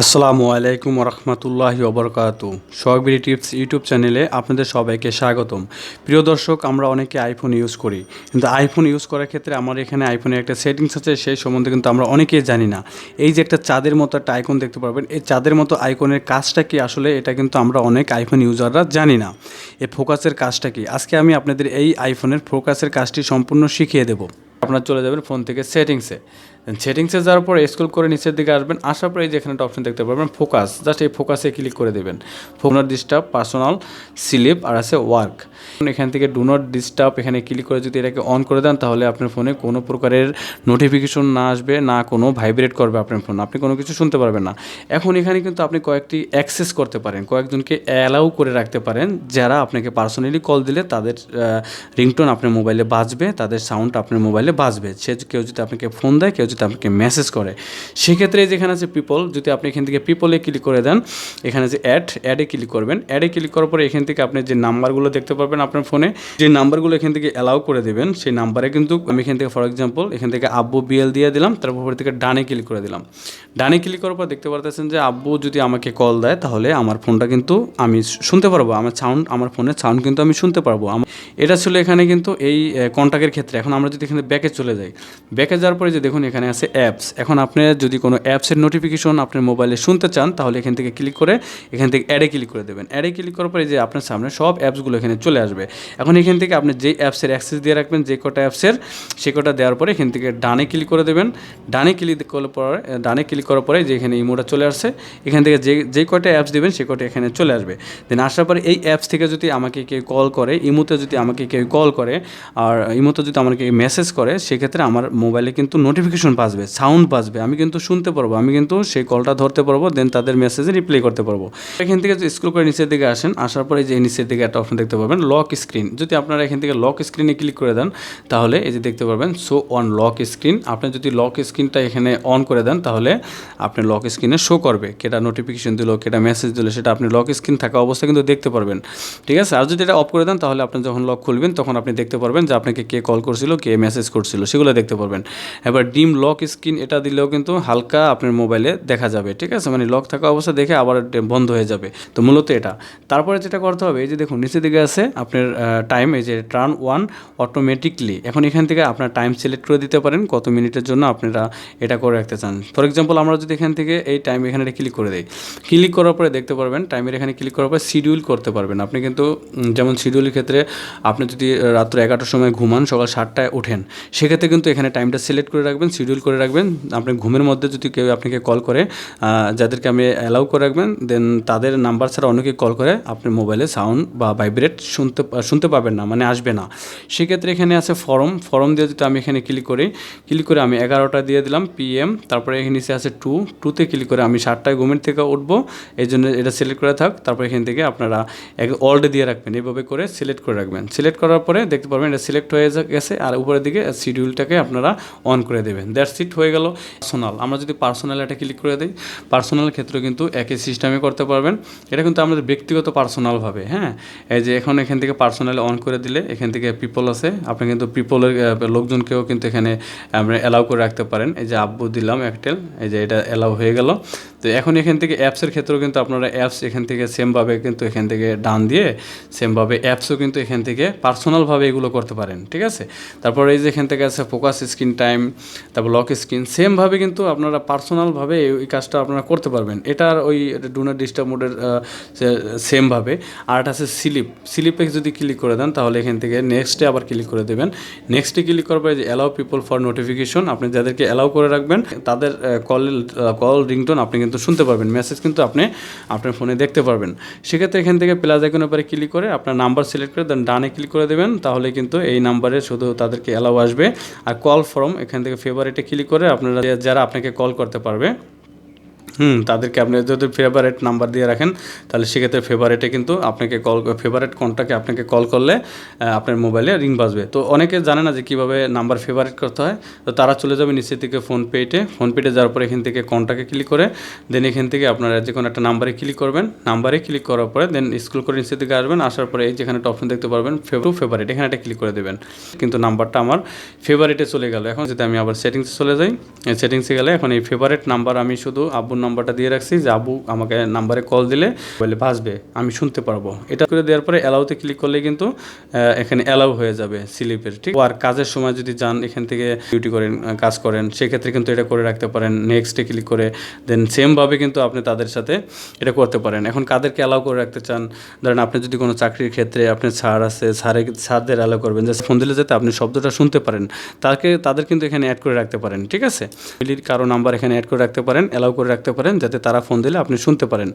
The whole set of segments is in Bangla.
আসসালামু আলাইকুম রহমতুল্লাহি ওবরকাতু। সোহাগবিডি টিপস ইউটিউব চ্যানেলে আপনাদের সবাইকে স্বাগতম। প্রিয় দর্শক, আমরা অনেকে আইফোন ইউজ করি, কিন্তু আইফোন ইউজ করার ক্ষেত্রে আমার এখানে আইফোনের একটা সেটিংস আছে, সেই সম্বন্ধে কিন্তু আমরা অনেকেই জানি না। এই যে একটা চাঁদের মতো একটা আইকন দেখতে পারবেন, এই চাঁদের মতো আইকনের কাজটা কি আসলে, এটা কিন্তু আমরা অনেক আইফোন ইউজাররা জানি না। এই ফোকাসের কাজটা কি, আজকে আমি আপনাদের এই আইফোনের ফোকাসের কাজটি সম্পূর্ণ শিখিয়ে দেবো। আপনারা চলে যাবেন ফোন থেকে সেটিংসে যাওয়ার পরে স্ক্রল করে নিচের দিকে আসবেন। আসার পরে এই যে এখানে একটা অপশন দেখতে পারবেন ফোকাস, জাস্ট এই ফোকাসে ক্লিক করে দেবেন। Do not disturb, personal, sleep আর আছে ওয়ার্ক। এখান থেকে ডু নট ডিস্টার্ব এখানে ক্লিক করে যদি এটাকে অন করে দেন, তাহলে আপনার ফোনে কোনো প্রকারের নোটিফিকেশন না আসবে, না কোনো ভাইব্রেট করবে আপনার ফোন, আপনি কোনো কিছু শুনতে পারবেন না। এখন এখানে কিন্তু আপনি কয়েকটি অ্যাক্সেস করতে পারেন, কয়েকজনকে অ্যালাউ করে রাখতে পারেন, যারা আপনাকে পার্সোনালি কল দিলে তাদের রিংটোন আপনার মোবাইলে বাজবে, তাদের সাউন্ড আপনার মোবাইলে বাজবে। কেউ যদি আপনাকে ফোন দেয়, কেউ যদি আপনাকে মেসেজ করে, সেক্ষেত্রে যেখানে আছে পিপল, যদি আপনি এখান থেকে পিপলে ক্লিক করে দেন, এখানে যে অ্যাডে ক্লিক করবেন। অ্যাডে ক্লিক করার পরে এখান থেকে আপনি যে নাম্বারগুলো দেখতে পারবেন আপনার ফোনে, যে নাম্বারগুলো এখান থেকে অ্যালাউ করে দেবেন, সেই নাম্বারে কিন্তু আমি এখান থেকে ফর এক্সাম্পল এখান থেকে আব্বু বিএল দিয়ে দিলাম, তারপর থেকে ডানে ক্লিক করে দিলাম। ডানে ক্লিক করার পর দেখতে পারতেছেন যে আব্বু যদি আমাকে কল দেয়, তাহলে আমার ফোনটা কিন্তু আমি শুনতে পারবো, আমার ফোনের সাউন্ড কিন্তু আমি শুনতে পারবো। এটা ছিল এখানে কিন্তু এই কন্ট্যাক্টের ক্ষেত্রে। এখন আমরা যদি এখানে ব্যাকে চলে যাই, ব্যাকে যাওয়ার পরে যে দেখুন এখানে আছে অ্যাপস। এখন আপনি যদি কোনো অ্যাপসের নোটিফিকেশন আপনার মোবাইলে শুনতে চান, তাহলে এখান থেকে ক্লিক করে এখান থেকে অ্যাডে ক্লিক করে দেবেন। অ্যাডে ক্লিক করার পরে যে আপনার সামনে সব অ্যাপসগুলো এখানে চলে আসবে। এখন এখান থেকে আপনি যেই অ্যাপসের অ্যাক্সেস দিয়ে রাখবেন, যে কটা অ্যাপসের, সে কটা দেওয়ার পরে এখান থেকে ডানে ক্লিক করে দেবেন। ডানে ক্লিক করার পরে যে এখানে ইমোটা চলে আসছে, এখান থেকে যেই কটা অ্যাপস দেবেন সে কটা এখানে চলে আসবে। দেন আসার পরে এই অ্যাপস থেকে যদি আমাকে কেউ কল করে, ইমোতে যদি আমাকে কেউ কল করে, আর ইমোতে যদি আমাকে মেসেজ করে, সেক্ষেত্রে আমার মোবাইলে কিন্তু নোটিফিকেশন বাজবে, সাউন্ড বাজবে, আমি কিন্তু শুনতে পারবো, আমি কিন্তু সেই কলটা ধরতে পারবো, দেন তাদের মেসেজে রিপ্লাই করতে পারবো। এখান থেকে যদি স্ক্রল করে নিচের দিকে আসেন, আসার পরে যে নিচের দিকে একটা অপশন দেখতে পাবেন লক স্ক্রিন। যদি আপনারা এখান থেকে লক স্ক্রিনে ক্লিক করে দেন, তাহলে এই যে দেখতে পারবেন শো অন লক স্ক্রিন। আপনি যদি লক স্ক্রিনটা এখানে অন করে দেন, তাহলে আপনি লক স্ক্রিনে শো করবে, কেটা নোটিফিকেশন দিল, কেটা মেসেজ দিল, সেটা আপনি লক স্ক্রিন থাকা অবস্থায় কিন্তু দেখতে পারবেন। ঠিক আছে। আর যদি এটা অফ করে দেন, তাহলে আপনি যখন লক খুলবেন, তখন আপনি দেখতে পারবেন যে আপনাকে কে কল করছিল, কে মেসেজ করছিল, সেগুলো দেখতে পারবেন। এবার ডিম লক স্ক্রিন এটা দিলেও কিন্তু হালকা আপনার মোবাইলে দেখা যাবে। ঠিক আছে, মানে লক থাকা অবস্থা দেখে আবার বন্ধ হয়ে যাবে। তো মূলত এটা। তারপরে যেটা করতে হবে, এই যে দেখুন নিচের দিকে আছে আপনার টাইম, এই যে টার্ন ওয়ান অটোমেটিকলি। এখন এখান থেকে আপনার টাইম সিলেক্ট করে দিতে পারেন, কত মিনিটের জন্য আপনারা এটা করে রাখতে চান। ফর এক্সাম্পল আমরা যদি এখান থেকে এই টাইম এখানে ক্লিক করে দিই, ক্লিক করার পরে দেখতে পারবেন টাইমের এখানে ক্লিক করার পরে শিডিউল করতে পারবেন আপনি। কিন্তু যেমন শিডিউলের ক্ষেত্রে আপনি যদি রাত্র 11টার সময় ঘুমান, সকাল 7টায় ওঠেন, সেক্ষেত্রে কিন্তু এখানে টাইমটা সিলেক্ট করে রাখবেন, শিডিউল করে রাখবেন। আপনি ঘুমের মধ্যে যদি কেউ আপনাকে কল করে, যাদেরকে আপনি অ্যালাউ করে রাখবেন, দেন তাদের নাম্বার ছাড়া অনেকে কল করে, আপনার মোবাইলে সাউন্ড বা ভাইব্রেট শুনতে পাবেন না, মানে আসবে না। সেক্ষেত্রে এখানে আছে ফরম দিয়ে যদি আমি এখানে ক্লিক করে আমি 11টা দিয়ে দিলাম PM। তারপরে এখানে নিচে আছে টুতে ক্লিক করে আমি 7টায় ঘুমের থেকে উঠবো, এই জন্য এটা সিলেক্ট করে থাক। তারপর এখান থেকে আপনারা অল্ড দিয়ে রাখবেন, এইভাবে করে সিলেক্ট করে রাখবেন। সিলেক্ট করার পরে দেখতে পারবেন এটা সিলেক্ট হয়ে গেছে, আর উপরের দিকে শিডিউলটাকে আপনারা অন করে দেবেন। দ্যাটস ইট, হয়ে গেল। পার্সোনাল, আমরা যদি পার্সোনাল এটা ক্লিক করে দিই, পার্সোনাল ক্ষেত্রেও কিন্তু একই সিস্টেমে করতে পারবেন। এটা কিন্তু আমাদের ব্যক্তিগত পার্সোনালভাবে। হ্যাঁ, এই যে এখন এখান থেকে পার্সোনালি অন করে দিলে, এখান থেকে পিপল আছে, আপনি কিন্তু পিপলের লোকজনকেও কিন্তু এখানে আমরা অ্যালাউ করে রাখতে পারেন। এই যে আব্বু দিলাম এয়ারটেল, এই যে এটা অ্যালাউ হয়ে গেল। তো এখন এখান থেকে অ্যাপসের ক্ষেত্রেও কিন্তু আপনারা অ্যাপস এখান থেকে সেমভাবে কিন্তু এখান থেকে ডান দিয়ে সেমভাবে অ্যাপসও কিন্তু এখান থেকে পার্সোনালভাবে এগুলো করতে পারেন। ঠিক আছে। তারপর এই যে এখান থেকে আছে ফোকাস স্ক্রিন টাইম, তারপর লক স্ক্রিন, সেমভাবে কিন্তু আপনারা পার্সোনালভাবে এই কাজটা আপনারা করতে পারবেন। এটার ওই ডু নট ডিস্টার্ব মোডের সেমভাবে। আর এটা আছে স্লিপে যদি ক্লিক করে দেন, তাহলে এখান থেকে নেক্সটে আবার ক্লিক করে দেবেন। নেক্সটে ক্লিক করার পরে যে অ্যালাউ পিপল ফর নোটিফিকেশন, আপনি যাদেরকে অ্যালাউ করে রাখবেন, তাদের কল রিংটোন আপনি কিন্তু শুনতে পারবেন, মেসেজ কিন্তু আপনি আপনার ফোনে দেখতে পারবেন। সেক্ষেত্রে এখান থেকে প্লাস আইকনের পরে ক্লিক করে আপনার নাম্বার সিলেক্ট করে দেন ডানে ক্লিক করে দেবেন, তাহলে কিন্তু এই নাম্বারে শুধু তাদেরকে অ্যালাউ আসবে। আর কল ফ্রম, এখান থেকে ফেভারিটে ক্লিক করে আপনারা যারা আপনাকে কল করতে পারবে, তাদেরকে আপনি যদি ফেভারিট নাম্বার দিয়ে রাখেন, তাহলে সেক্ষেত্রে ফেভারিটে কিন্তু আপনাকে ফেভারিট কন্ট্যাক্টে আপনাকে কল করলে আপনার মোবাইলে রিং বাজবে। তো অনেকে জানে না যে কীভাবে নাম্বার ফেভারিট করতে হয়। তো তারা চলে যাবে নিচের থেকে ফোনপেতে যাওয়ার পরে এখান থেকে কন্ট্যাক্টে ক্লিক করে দেন এখান থেকে আপনারা যে কোনো একটা নাম্বারে ক্লিক করবেন। নাম্বারে ক্লিক করার পরে দেন স্ক্রল করে নিচের দিকে আসবেন, আসার পরে এই যেখানে একটা অপশন দেখতে পারবেন ফেভারিট, এখানে একটা ক্লিক করে দেবেন। কিন্তু নাম্বারটা আমার ফেভারিটে চলে গেল। এখন যদি আমি আবার সেটিংসে চলে যাই, সেটিংসে গেলে এখন এই ফেভারিট নাম্বার আমি শুধু আব্বুর নাম্বারটা দিয়ে রাখছি যে আবু আমাকে নাম্বারে কল দিলে বলে বাসবে, আমি শুনতে পারবো। এটা করে দেওয়ার পরে অ্যালাউতে ক্লিক করলে কিন্তু এখানে অ্যালাউ হয়ে যাবে স্লিপের, ঠিক। আর কাজের সময় যদি যান এখান থেকে ডিউটি করেন, কাজ করেন, সেক্ষেত্রে কিন্তু এটা করে রাখতে পারেন। নেক্সটে ক্লিক করে দেন সেমভাবে কিন্তু আপনি তাদের সাথে এটা করতে পারেন। এখন কাদেরকে অ্যালাউ করে রাখতে চান, ধরেন আপনি যদি কোনো চাকরির ক্ষেত্রে আপনার স্যার আছে, স্যারদের অ্যালাউ করবেন যে ফোন দিলে যাতে আপনি শব্দটা শুনতে পারেন, তাদের কিন্তু এখানে অ্যাড করে রাখতে পারেন, ঠিক আছে। ফ্যামিলির কারো নাম্বার এখানে অ্যাড করে রাখতে পারেন, অ্যালাউ করে রাখতে পারেন, যাতে তারা ফোন দিলে আপনি শুনতে পারেন।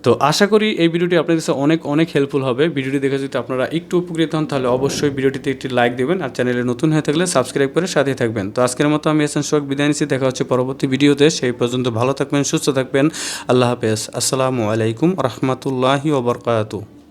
তো আশা করি এই ভিডিওটি আপনাদের কাছে অনেক অনেক হেল্পফুল হবে। ভিডিওটি দেখে যদি আপনারা একটু উপকৃত হন তাহলে অবশ্যই ভিডিওটিতে একটি লাইক দেবেন, আর চ্যানেলে নতুন হয়ে থাকলে সাবস্ক্রাইব করে সাথেই থাকবেন। তো আজকের মতো আমি সোহাগ বিদায় নিচ্ছি, দেখা হচ্ছে পরবর্তী ভিডিওতে। সেই পর্যন্ত ভালো থাকবেন, সুস্থ থাকবেন। আল্লাহ হাফেজ। আসসালামু আলাইকুম রহমতুল্লাহি ওয়া বারাকাতুহু।